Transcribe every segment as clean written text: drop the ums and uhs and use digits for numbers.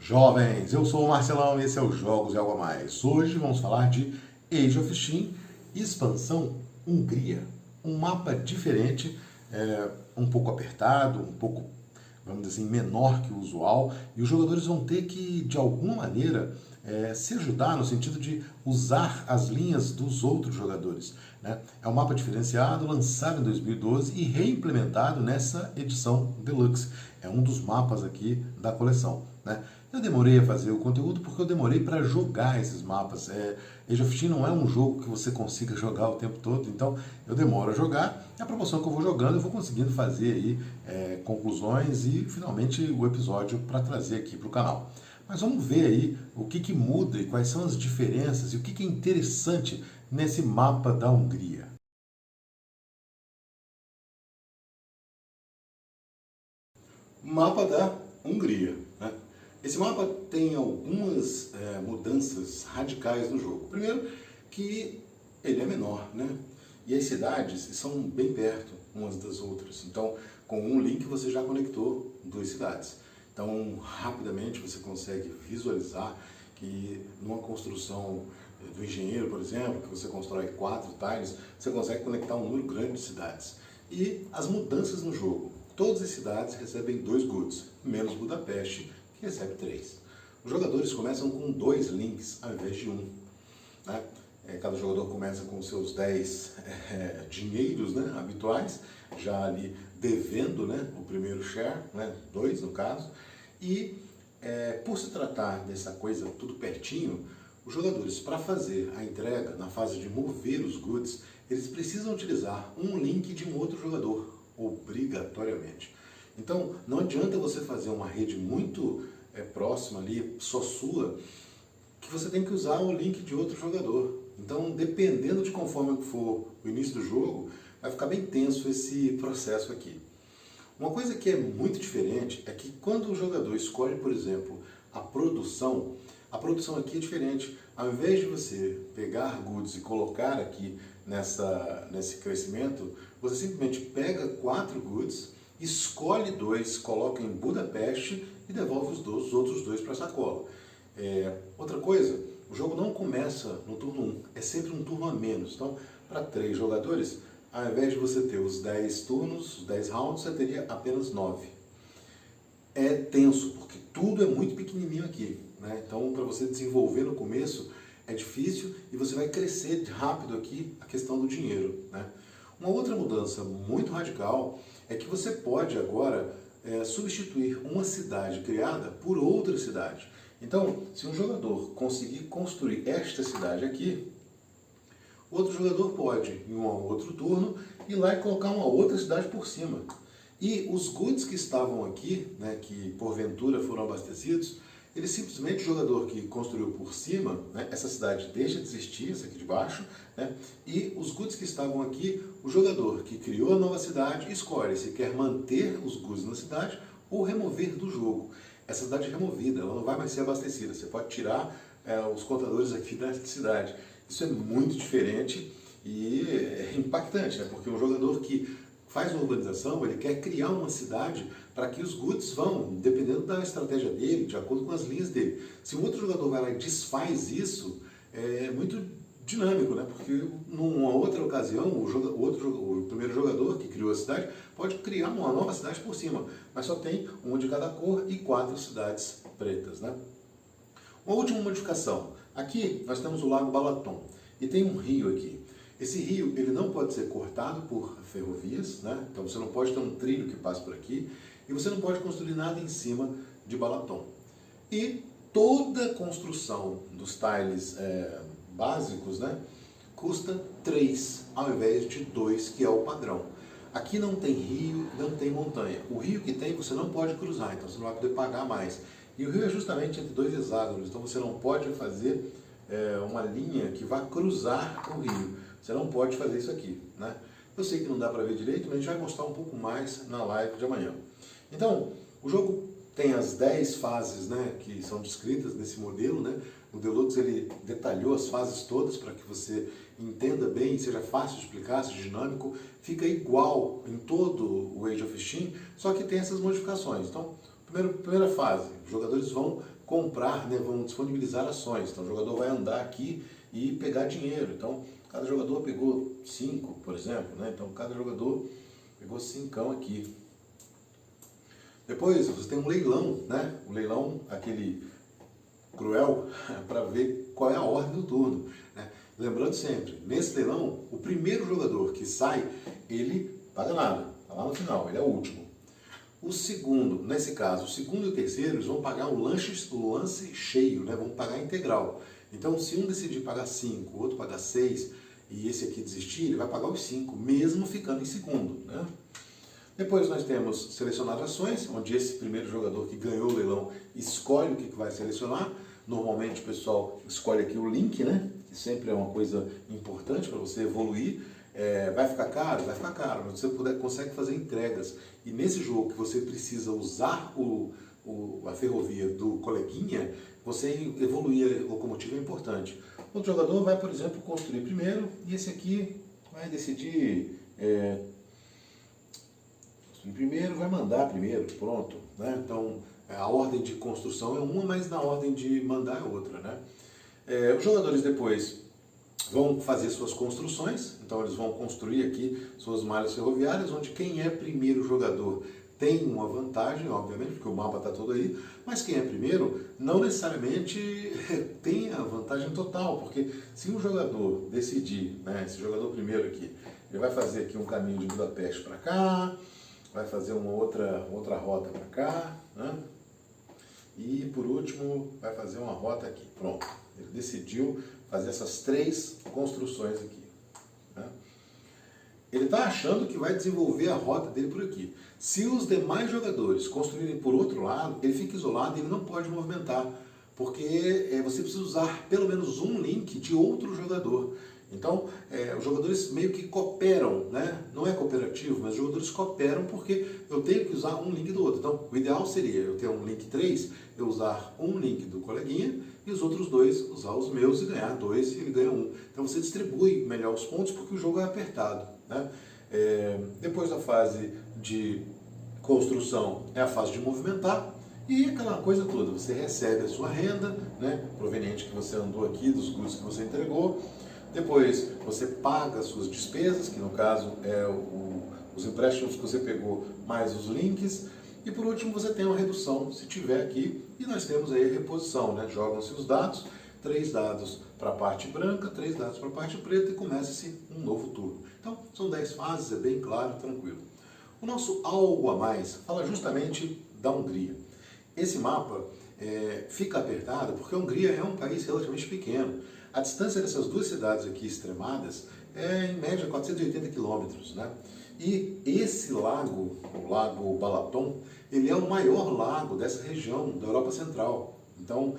Jovens, eu sou o Marcelão e esse é o Jogos e Algo a Mais. Hoje vamos falar de Age of Steam, expansão Hungria. Um mapa diferente, um pouco apertado, um pouco, vamos dizer assim, menor que o usual. E os jogadores vão ter que, de alguma maneira, se ajudar no sentido de usar as linhas dos outros jogadores, né? É um mapa diferenciado, lançado em 2012 e reimplementado nessa edição Deluxe. É um dos mapas aqui da coleção, né? Eu demorei a fazer o conteúdo porque eu demorei para jogar esses mapas. Age of Steam não é um jogo que você consiga jogar o tempo todo, então eu demoro a jogar. E a proporção que eu vou jogando, eu vou conseguindo fazer aí conclusões e finalmente o episódio para trazer aqui para o canal. Mas vamos ver aí o que muda e quais são as diferenças e o que é interessante nesse mapa da Hungria. Mapa da Hungria, né? Esse mapa tem algumas mudanças radicais no jogo. Primeiro, que ele é menor, né? E as cidades são bem perto umas das outras. Então, com um link você já conectou duas cidades. Então, rapidamente você consegue visualizar que numa construção do engenheiro, por exemplo, que você constrói 4 tiles, você consegue conectar um número grande de cidades. E as mudanças no jogo. Todas as cidades recebem 2 goods, menos Budapeste, que recebe 3. Os jogadores começam com 2 links ao invés de 1. Né? Cada jogador começa com seus 10 dinheiros, né, habituais, já ali devendo, né, o primeiro share, né, 2 no caso. E por se tratar dessa coisa tudo pertinho, os jogadores, para fazer a entrega na fase de mover os goods, eles precisam utilizar um link de um outro jogador, obrigatoriamente. Então, não adianta você fazer uma rede muito próxima ali, só sua, que você tem que usar o link de outro jogador. Então, dependendo de conforme for o início do jogo, vai ficar bem tenso esse processo aqui. Uma coisa que é muito diferente é que quando o jogador escolhe, por exemplo, a produção aqui é diferente. Ao invés de você pegar goods e colocar aqui nesse crescimento, você simplesmente pega 4 goods, escolhe 2, coloca em Budapeste e devolve os outros 2 para a sacola. Outra coisa, o jogo não começa no turno 1, é sempre um turno a menos. Então, para 3 jogadores, ao invés de você ter os 10 turnos, os 10 rounds, você teria apenas 9. É tenso, porque tudo é muito pequenininho aqui, né? Então, para você desenvolver no começo, é difícil e você vai crescer rápido aqui a questão do dinheiro, né? Uma outra mudança muito radical é que você pode agora substituir uma cidade criada por outra cidade. Então, se um jogador conseguir construir esta cidade aqui, outro jogador pode, em um outro turno, ir lá e colocar uma outra cidade por cima. E os goods que estavam aqui, né, que porventura foram abastecidos, ele simplesmente, o jogador que construiu por cima, né, essa cidade deixa de existir, essa aqui de baixo, né, e os goods que estavam aqui, o jogador que criou a nova cidade escolhe se quer manter os goods na cidade ou remover do jogo. Essa cidade é removida, ela não vai mais ser abastecida, você pode tirar os contadores aqui da cidade. Isso é muito diferente e é impactante, né, porque um jogador que faz uma urbanização, ele quer criar uma cidade para que os goods vão, dependendo da estratégia dele, de acordo com as linhas dele. Se um outro jogador vai lá e desfaz isso, é muito dinâmico, né? Porque numa outra ocasião, o primeiro jogador que criou a cidade pode criar uma nova cidade por cima, mas só tem uma de cada cor e 4 cidades pretas, né? Uma última modificação. Aqui nós temos o Lago Balaton e tem um rio aqui. Esse rio ele não pode ser cortado por ferrovias, né? Então você não pode ter um trilho que passe por aqui e você não pode construir nada em cima de Balaton. E toda a construção dos tiles básicos, né, custa 3 ao invés de 2, que é o padrão. Aqui não tem rio, não tem montanha. O rio que tem você não pode cruzar, então você não vai poder pagar mais. E o rio é justamente entre 2 hexágonos, então você não pode fazer uma linha que vá cruzar o rio. Você não pode fazer isso aqui, né? Eu sei que não dá para ver direito, mas a gente vai mostrar um pouco mais na live de amanhã. Então, o jogo tem as 10 fases, né, que são descritas nesse modelo, né? O Deluxe ele detalhou as fases todas para que você entenda bem, seja fácil de explicar, seja dinâmico. Fica igual em todo o Age of Steam, só que tem essas modificações. Então, primeira fase, os jogadores vão comprar, né, vão disponibilizar ações. Então o jogador vai andar aqui e pegar dinheiro. Então cada jogador pegou 5, por exemplo, né? Então cada jogador pegou 5 aqui. Depois você tem um leilão, né? O leilão, aquele cruel, para ver qual é a ordem do turno, né? Lembrando sempre, nesse leilão, o primeiro jogador que sai, ele paga nada, tá lá no final, ele é o último. O segundo, nesse caso, o segundo e o terceiro, eles vão pagar o lance cheio, né? Vão pagar integral. Então, se um decidir pagar 5, o outro pagar 6, e esse aqui desistir, ele vai pagar os 5, mesmo ficando em segundo, né? Depois nós temos selecionar ações, onde esse primeiro jogador que ganhou o leilão escolhe o que vai selecionar. Normalmente o pessoal escolhe aqui o link, né? Que sempre é uma coisa importante para você evoluir. Vai ficar caro? Vai ficar caro, mas você consegue fazer entregas. E nesse jogo que você precisa usar a ferrovia do coleguinha, você evoluir a locomotiva é importante. Outro jogador vai, por exemplo, construir primeiro, e esse aqui vai decidir primeiro, vai mandar primeiro, pronto, né? Então a ordem de construção é uma, mas na ordem de mandar é outra, né? Os jogadores depois vão fazer suas construções, então eles vão construir aqui suas malhas ferroviárias, onde quem é primeiro jogador tem uma vantagem, obviamente, porque o mapa está todo aí, mas quem é primeiro não necessariamente tem a vantagem total, porque se um jogador decidir, né, esse jogador primeiro aqui, ele vai fazer aqui um caminho de Budapeste para cá, vai fazer uma outra rota para cá, né? E por último vai fazer uma rota aqui, pronto. Ele decidiu fazer essas 3 construções aqui, né? Ele está achando que vai desenvolver a rota dele por aqui. Se os demais jogadores construírem por outro lado, ele fica isolado e ele não pode movimentar, porque você precisa usar pelo menos um link de outro jogador. Então, os jogadores meio que cooperam, né? Não é cooperativo, mas os jogadores cooperam porque eu tenho que usar um link do outro. Então, o ideal seria eu ter um link 3, eu usar um link do coleguinha e os outros 2 usar os meus e ganhar 2 e ele ganha 1. Então, você distribui melhor os pontos porque o jogo é apertado, né? Depois da fase de construção é a fase de movimentar. E aquela coisa toda, você recebe a sua renda, né, proveniente que você andou aqui, dos goods que você entregou. Depois você paga as suas despesas, que no caso é os empréstimos que você pegou mais os links. E por último você tem uma redução, se tiver aqui, e nós temos aí a reposição, né? Jogam-se os dados, 3 dados para a parte branca, 3 dados para a parte preta e começa-se um novo turno. Então são 10 fases, é bem claro e tranquilo. O nosso algo a mais fala justamente da Hungria. Esse mapa fica apertado porque a Hungria é um país relativamente pequeno. A distância dessas 2 cidades aqui extremadas é em média 480 quilômetros, né? E esse lago, o Lago Balaton, ele é o maior lago dessa região da Europa Central. Então,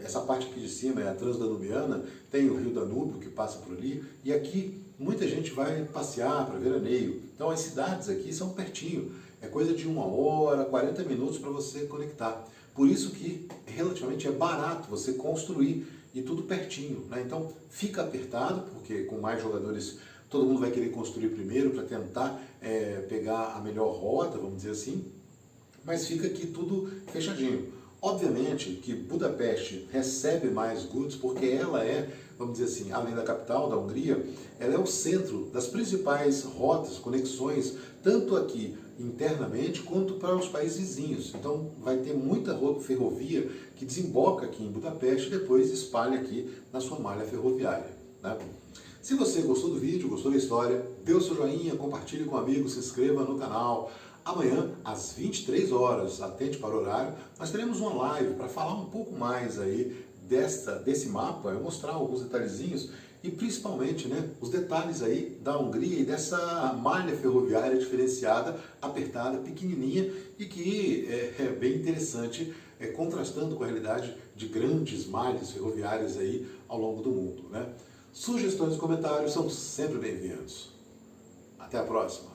essa parte aqui de cima é a Transdanubiana, tem o rio Danúbio que passa por ali, e aqui muita gente vai passear para veraneio. Então as cidades aqui são pertinho, é coisa de 1 hora, 40 minutos para você conectar. Por isso que relativamente é barato você construir e tudo pertinho, né? Então fica apertado, porque com mais jogadores todo mundo vai querer construir primeiro para tentar pegar a melhor rota, vamos dizer assim, mas fica aqui tudo fechadinho. Obviamente que Budapeste recebe mais goods porque ela é, vamos dizer assim, além da capital da Hungria, ela é o centro das principais rotas, conexões, tanto aqui internamente quanto para os países vizinhos. Então vai ter muita ferrovia que desemboca aqui em Budapeste e depois espalha aqui na sua malha ferroviária, né? Se você gostou do vídeo, gostou da história, dê o seu joinha, compartilhe com amigos, se inscreva no canal. Amanhã, às 23 horas, atente para o horário, nós teremos uma live para falar um pouco mais aí desse mapa, eu mostrar alguns detalhezinhos e principalmente, né, os detalhes aí da Hungria e dessa malha ferroviária diferenciada, apertada, pequenininha e que é bem interessante, contrastando com a realidade de grandes malhas ferroviárias aí ao longo do mundo, né? Sugestões e comentários são sempre bem-vindos. Até a próxima!